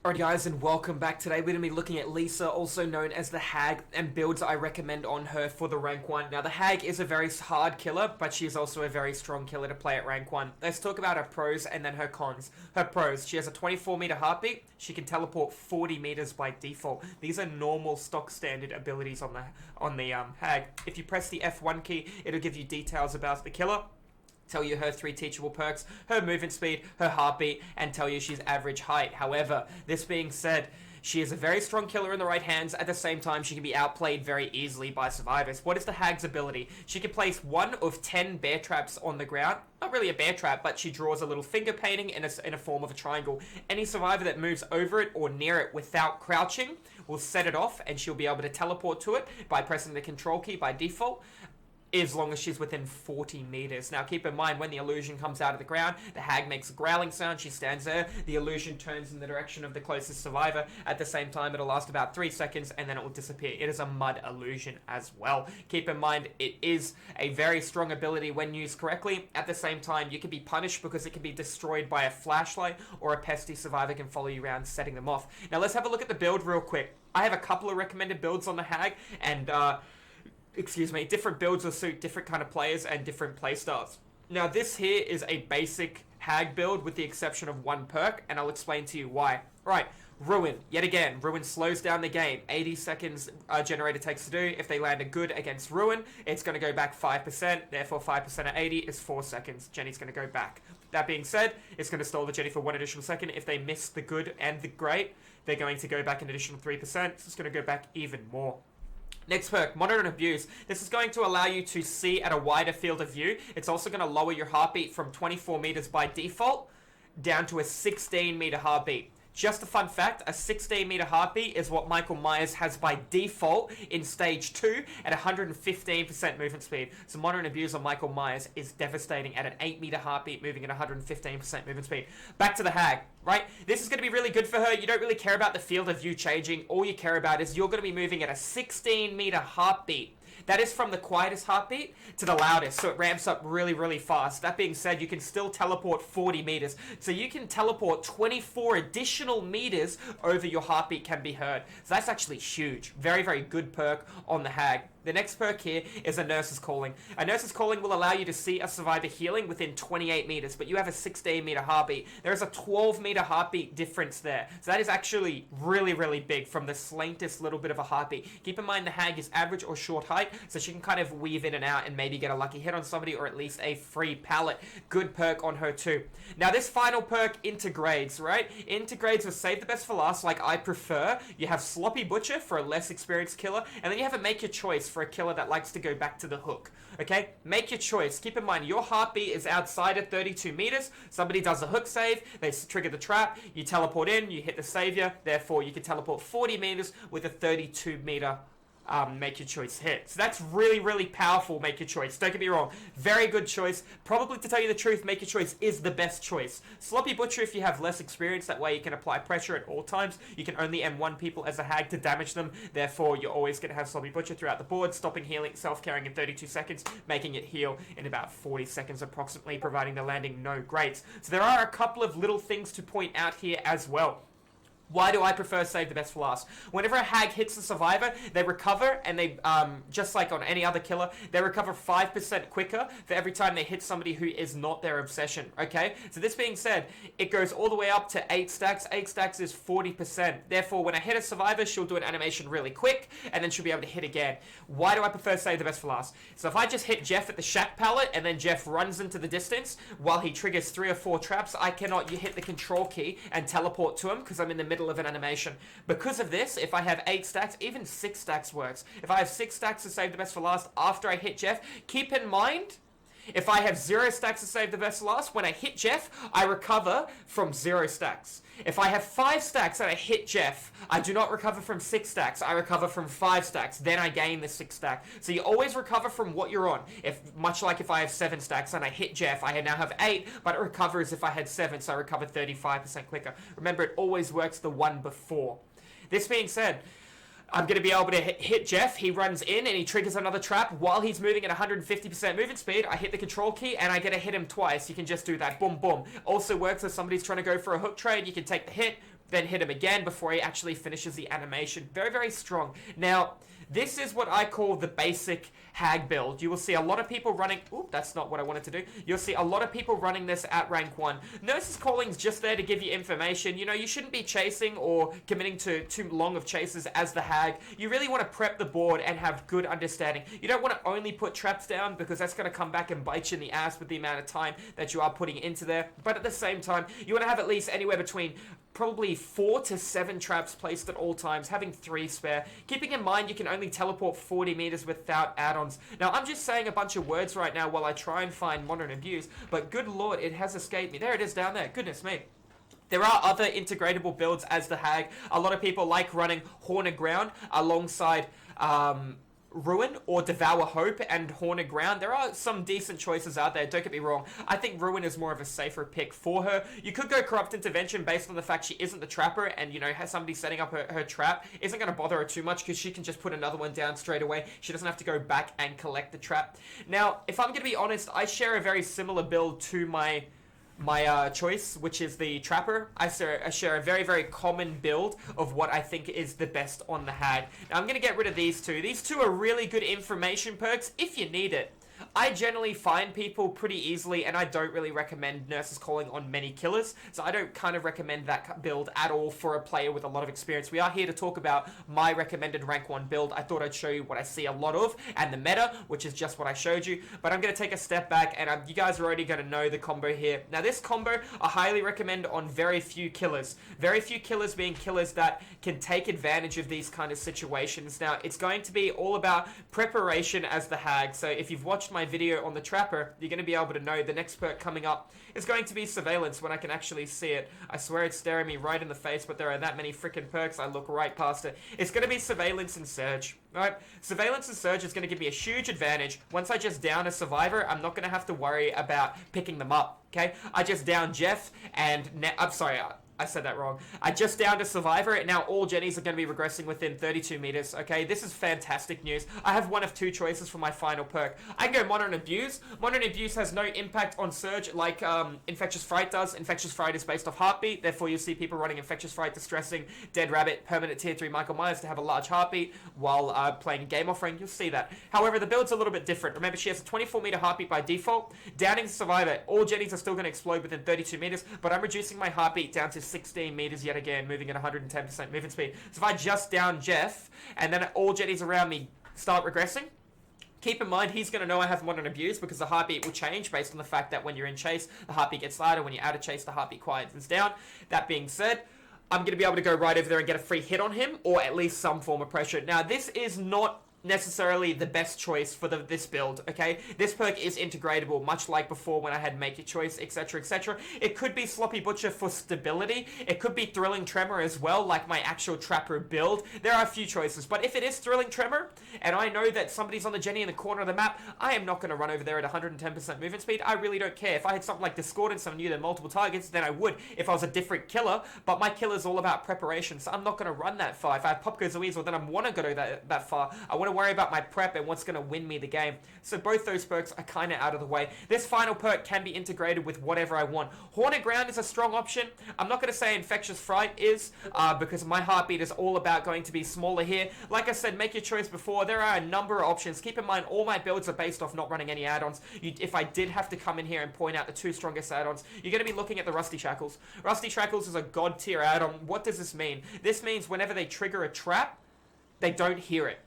Alright guys, and welcome back. Today we're going to be looking at Lisa, also known as the Hag, and builds I recommend on her for the rank 1. Now the Hag is a very hard killer, but she's also a very strong killer to play at rank 1. Let's talk about her pros and then her cons. Her pros: she has a 24 meter heartbeat, she can teleport 40 meters by default. These are normal stock standard abilities on the Hag. If you press the F1 key, it'll give you details about the killer, tell you her 3 teachable perks, her movement speed, her heartbeat, and tell you she's average height. However, this being said, she is a very strong killer in the right hands. At the same time, she can be outplayed very easily by survivors. What is the Hag's ability? She can place 1 of 10 bear traps on the ground. Not really a bear trap, but she draws a little finger painting in a form of a triangle. Any survivor that moves over it or near it without crouching will set it off, and she'll be able to teleport to it by pressing the control key by default, as long as she's within 40 meters. Now keep in mind, when the illusion comes out of the ground, the Hag makes a growling sound, she stands there, the illusion turns in the direction of the closest survivor. At the same time, it'll last about 3 seconds and then it will disappear. It is a mud illusion as well. Keep in mind, it is a very strong ability when used correctly. At the same time, you can be punished because it can be destroyed by a flashlight, or a pesty survivor can follow you around setting them off. Now let's have a look at the build real quick. I have a couple of recommended builds on the Hag, and different builds will suit different kind of players and different playstyles. Now this here is a basic Hag build with the exception of 1 perk, and I'll explain to you why. Right, Ruin. Yet again, Ruin slows down the game. 80 seconds generator takes to do. If they land a good against Ruin, it's going to go back 5%. Therefore, 5% of 80 is 4 seconds. Jenny's going to go back. That being said, it's going to stall the Jenny for 1 additional second. If they miss the good and the great, they're going to go back an additional 3%. So it's going to go back even more. Next perk, Monitor and Abuse. This is going to allow you to see at a wider field of view. It's also going to lower your heartbeat from 24 meters by default down to a 16 meter heartbeat. Just a fun fact, a 16 meter heartbeat is what Michael Myers has by default in stage 2 at 115% movement speed. So Monitor and Abuse on Michael Myers is devastating at an 8 meter heartbeat, moving at 115% movement speed. Back to the Hag, right? This is going to be really good for her. You don't really care about the field of view changing. All you care about is you're going to be moving at a 16 meter heartbeat. That is from the quietest heartbeat to the loudest, so it ramps up really, really fast. That being said, you can still teleport 40 meters. So you can teleport 24 additional meters over your heartbeat can be heard. So that's actually huge. Very, very good perk on the Hag. The next perk here is a Nurse's Calling. A Nurse's Calling will allow you to see a survivor healing within 28 meters, but you have a 16 meter heartbeat. There is a 12 meter heartbeat difference there. So that is actually really, really big from the slightest little bit of a heartbeat. Keep in mind the Hag is average or short height, so she can kind of weave in and out and maybe get a lucky hit on somebody, or at least a free pallet. Good perk on her too. Now this final perk, Integrades, right? Integrades will save the best for last, like I prefer. You have Sloppy Butcher for a less experienced killer, and then you have a Make Your Choice for a killer that likes to go back to the hook. Okay, make your choice. Keep in mind, your heartbeat is outside of 32 meters. Somebody does a hook save, they trigger the trap, you teleport in, you hit the savior, therefore you can teleport 40 meters with a 32 meter Make Your Choice hit. So that's really, really powerful, Make Your Choice. Don't get me wrong. Very good choice. Probably, to tell you the truth, Make Your Choice is the best choice. Sloppy Butcher, if you have less experience, that way you can apply pressure at all times. You can only M1 people as a Hag to damage them. Therefore, you're always going to have Sloppy Butcher throughout the board, stopping healing, self-carrying in 32 seconds, making it heal in about 40 seconds approximately, providing the landing no greats. So there are a couple of little things to point out here as well. Why do I prefer Save the Best for Last? Whenever a Hag hits a survivor, they recover, and they, just like on any other killer, they recover 5% quicker for every time they hit somebody who is not their obsession, okay? So this being said, it goes all the way up to 8 stacks. 8 stacks is 40%. Therefore, when I hit a survivor, she'll do an animation really quick, and then she'll be able to hit again. Why do I prefer Save the Best for Last? So if I just hit Jeff at the shack pallet, and then Jeff runs into the distance, while he triggers 3 or 4 traps, I cannot hit the control key and teleport to him, because I'm in the middle of an animation. Because of this, if I have 8 stacks, even 6 stacks works. If I have 6 stacks to Save the Best for Last after I hit Jeff, keep in mind, if I have 0 stacks to Save the Best for Last, when I hit Jeff, I recover from 0 stacks. If I have 5 stacks and I hit Jeff, I do not recover from 6 stacks, I recover from 5 stacks, then I gain the 6 stack. So you always recover from what you're on. Much like if I have 7 stacks and I hit Jeff, I now have 8, but it recovers if I had 7, so I recover 35% quicker. Remember, it always works the one before. This being said, I'm going to be able to hit Jeff. He runs in and he triggers another trap while he's moving at 150% movement speed. I hit the control key and I get to hit him twice. You can just do that. Boom, boom. Also works if somebody's trying to go for a hook trade. You can take the hit, then hit him again before he actually finishes the animation. Very, very strong. Now, this is what I call the basic Hag build. You will see a lot of people running... Oop, that's not what I wanted to do. You'll see a lot of people running this at rank 1. Nurse's Calling's just there to give you information. You know, you shouldn't be chasing or committing to too long of chases as the Hag. You really want to prep the board and have good understanding. You don't want to only put traps down because that's going to come back and bite you in the ass with the amount of time that you are putting into there. But at the same time, you want to have at least anywhere between probably 4 to 7 traps placed at all times, having 3 spare. Keeping in mind you can only teleport 40 meters without add-ons. Now, I'm just saying a bunch of words right now while I try and find Modern Abuse, but good lord, it has escaped me. There it is down there. Goodness me. There are other integratable builds as the Hag. A lot of people like running Horned Ground alongside Ruin or Devour Hope and Horned Ground. There are some decent choices out there, don't get me wrong. I think Ruin is more of a safer pick for her. You could go Corrupt Intervention based on the fact she isn't the trapper, and, you know, has somebody setting up her trap isn't going to bother her too much because she can just put another one down straight away. She doesn't have to go back and collect the trap. Now, if I'm going to be honest, I share a very similar build to my choice, which is the Trapper. I share a very, very common build of what I think is the best on the Hag. Now, I'm going to get rid of these two. These two are really good information perks if you need it. I generally find people pretty easily, and I don't really recommend Nurse's Calling on many killers, so I don't kind of recommend that build at all for a player with a lot of experience. We are here to talk about my recommended rank 1 build. I thought I'd show you what I see a lot of, and the meta, which is just what I showed you, but I'm going to take a step back, and you guys are already going to know the combo here. Now, this combo, I highly recommend on very few killers. Very few killers being killers that can take advantage of these kind of situations. Now, it's going to be all about preparation as the Hag, so if you've watched my video on the Trapper, you're going to be able to know the next perk coming up is going to be Surveillance when I can actually see it. I swear it's staring me right in the face, but there are that many freaking perks, I look right past it. It's going to be Surveillance and Surge. Alright, Surveillance and Surge is going to give me a huge advantage. Once I just down a Survivor, I'm not going to have to worry about picking them up, okay? I just down Jeff and... I'm sorry, I said that wrong. I just downed a Survivor, and now all Jennies are going to be regressing within 32 meters, okay? This is fantastic news. I have one of 2 choices for my final perk. I can go Modern Abuse. Modern Abuse has no impact on Surge like Infectious Fright does. Infectious Fright is based off heartbeat, therefore you see people running Infectious Fright, Distressing, Dead Rabbit, Permanent Tier 3 Michael Myers to have a large heartbeat while playing Game Offering. You'll see that. However, the build's a little bit different. Remember, she has a 24 meter heartbeat by default. Downing Survivor, all Jennies are still going to explode within 32 meters, but I'm reducing my heartbeat down to 16 meters yet again, moving at 110% movement speed. So if I just down Jeff, and then all Jennies around me start regressing, keep in mind he's going to know I have Modern Abuse because the heartbeat will change based on the fact that when you're in chase, the heartbeat gets lighter. When you're out of chase, the heartbeat quietens down. That being said, I'm going to be able to go right over there and get a free hit on him, or at least some form of pressure. Now, this is not necessarily the best choice for this build, okay? This perk is integratable, much like before when I had Make Your Choice, etc, etc. It could be Sloppy Butcher for stability. It could be Thrilling Tremor as well, like my actual Trapper build. There are a few choices, but if it is Thrilling Tremor, and I know that somebody's on the Jenny in the corner of the map, I am not going to run over there at 110% movement speed. I really don't care. If I had something like Discordance and I knew there are multiple targets, then I would if I was a different killer, but my killer's all about preparation, so I'm not going to run that far. If I have Pop Goes the Weasel, then I want to go that far. I want to worry about my prep and what's going to win me the game. So both those perks are kind of out of the way. This final perk can be integrated with whatever I want. Horned Ground is a strong option. I'm not going to say Infectious Fright is, because my heartbeat is all about going to be smaller here. Like I said, Make Your Choice before. There are a number of options. Keep in mind, all my builds are based off not running any add-ons. If I did have to come in here and point out the 2 strongest add-ons, you're going to be looking at the Rusty Shackles. Rusty Shackles is a god tier add-on. What does this mean? This means whenever they trigger a trap, they don't hear it.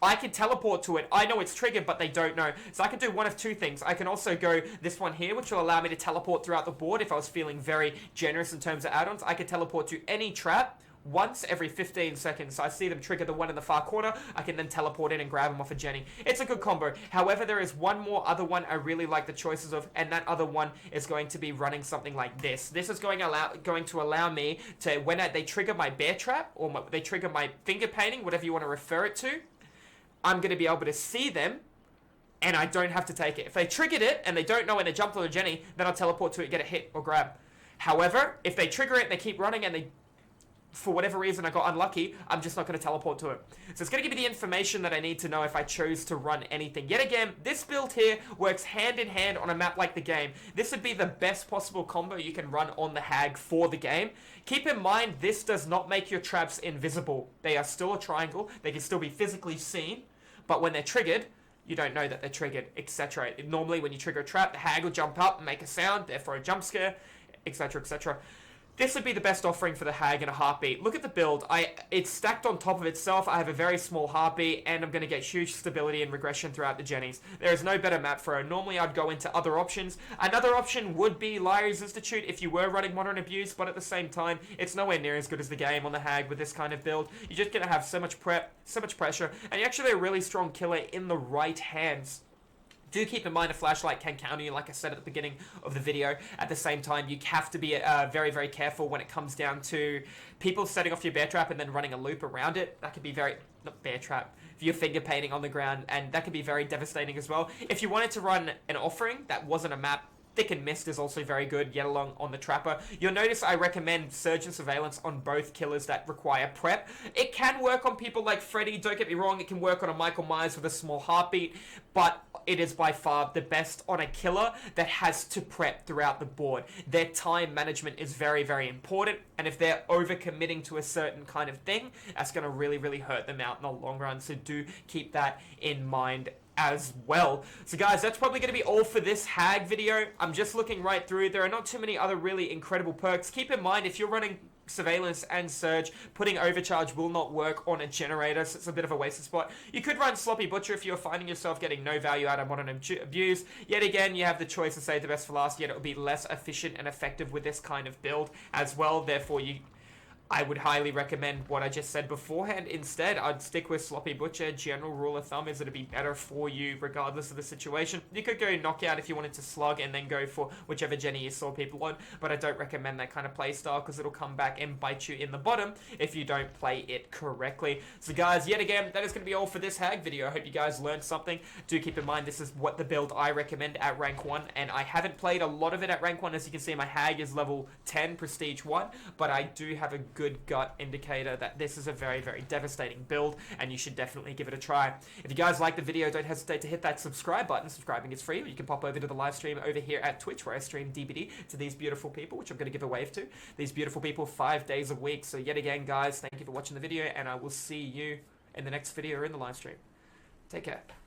I can teleport to it. I know it's triggered, but they don't know. So I can do one of 2 things. I can also go this one here, which will allow me to teleport throughout the board if I was feeling very generous in terms of add-ons. I can teleport to any trap once every 15 seconds. So I see them trigger the one in the far corner. I can then teleport in and grab them off a Jenny. It's a good combo. However, there is one more other one I really like the choices of, and that other one is going to be running something like this. This is going to allow me to, when they trigger my bear trap, or they trigger my finger painting, whatever you want to refer it to, I'm going to be able to see them, and I don't have to take it. If they triggered it, and they don't know when they jumped on the Jenny, then I'll teleport to it, get a hit, or grab. However, if they trigger it, and they keep running, and they for whatever reason I got unlucky, I'm just not going to teleport to it. So it's going to give me the information that I need to know if I chose to run anything. Yet again, this build here works hand in hand on a map like the game. This would be the best possible combo you can run on the Hag for the game. Keep in mind, this does not make your traps invisible. They are still a triangle. They can still be physically seen, but when they're triggered, you don't know that they're triggered, etc. Normally, when you trigger a trap, the Hag will jump up and make a sound, therefore a jump scare, etc., etc. This would be the best offering for the Hag in a heartbeat. Look at the build. It's stacked on top of itself. I have a very small heartbeat, and I'm going to get huge stability and regression throughout the Jennies. There is no better map for her. Normally, I'd go into other options. Another option would be Lyra's Institute if you were running Modern Abuse, but at the same time, it's nowhere near as good as the game on the Hag with this kind of build. You're just going to have so much prep, so much pressure, and you're actually a really strong killer in the right hands. Do keep in mind a flashlight can counter you, like I said at the beginning of the video. At the same time, you have to be very, very careful when it comes down to people setting off your bear trap and then running a loop around it. That could be very... not bear trap. If you're finger painting on the ground, and that could be very devastating as well. If you wanted to run an offering that wasn't a map, Thick and Mist is also very good, yet along on the Trapper. You'll notice I recommend Surge and Surveillance on both killers that require prep. It can work on people like Freddy, don't get me wrong, it can work on a Michael Myers with a small heartbeat, but it is by far the best on a killer that has to prep throughout the board. Their time management is very, very important, and if they're overcommitting to a certain kind of thing, that's going to really, really hurt them out in the long run, so do keep that in mind as well. So guys, that's probably going to be all for this Hag video. I'm just looking right through. There are not too many other really incredible perks. Keep in mind, if you're running Surveillance and Surge, putting Overcharge will not work on a generator, so it's a bit of a wasted spot. You could run Sloppy Butcher if you're finding yourself getting no value out of Modern Abuse. Yet again, you have the choice to save the best for last, yet it will be less efficient and effective with this kind of build as well. Therefore, I would highly recommend what I just said beforehand. Instead, I'd stick with Sloppy Butcher. General rule of thumb is it'd be better for you regardless of the situation. You could go Knockout if you wanted to slug and then go for whichever Jenny you saw people on, but I don't recommend that kind of play style because it'll come back and bite you in the bottom if you don't play it correctly. So guys, yet again, that is going to be all for this Hag video. I hope you guys learned something. Do keep in mind this is what the build I recommend at rank 1, and I haven't played a lot of it at rank 1. As you can see, my Hag is level 10, Prestige 1, but I do have a good gut indicator that this is a very, very devastating build, and you should definitely give it a try. If you guys like the video, don't hesitate to hit that subscribe button. Subscribing is free, or you can pop over to the live stream over here at Twitch, where I stream DBD to these beautiful people, which I'm going to give a wave to. These beautiful people 5 days a week. So yet again, guys, thank you for watching the video, and I will see you in the next video or in the live stream. Take care.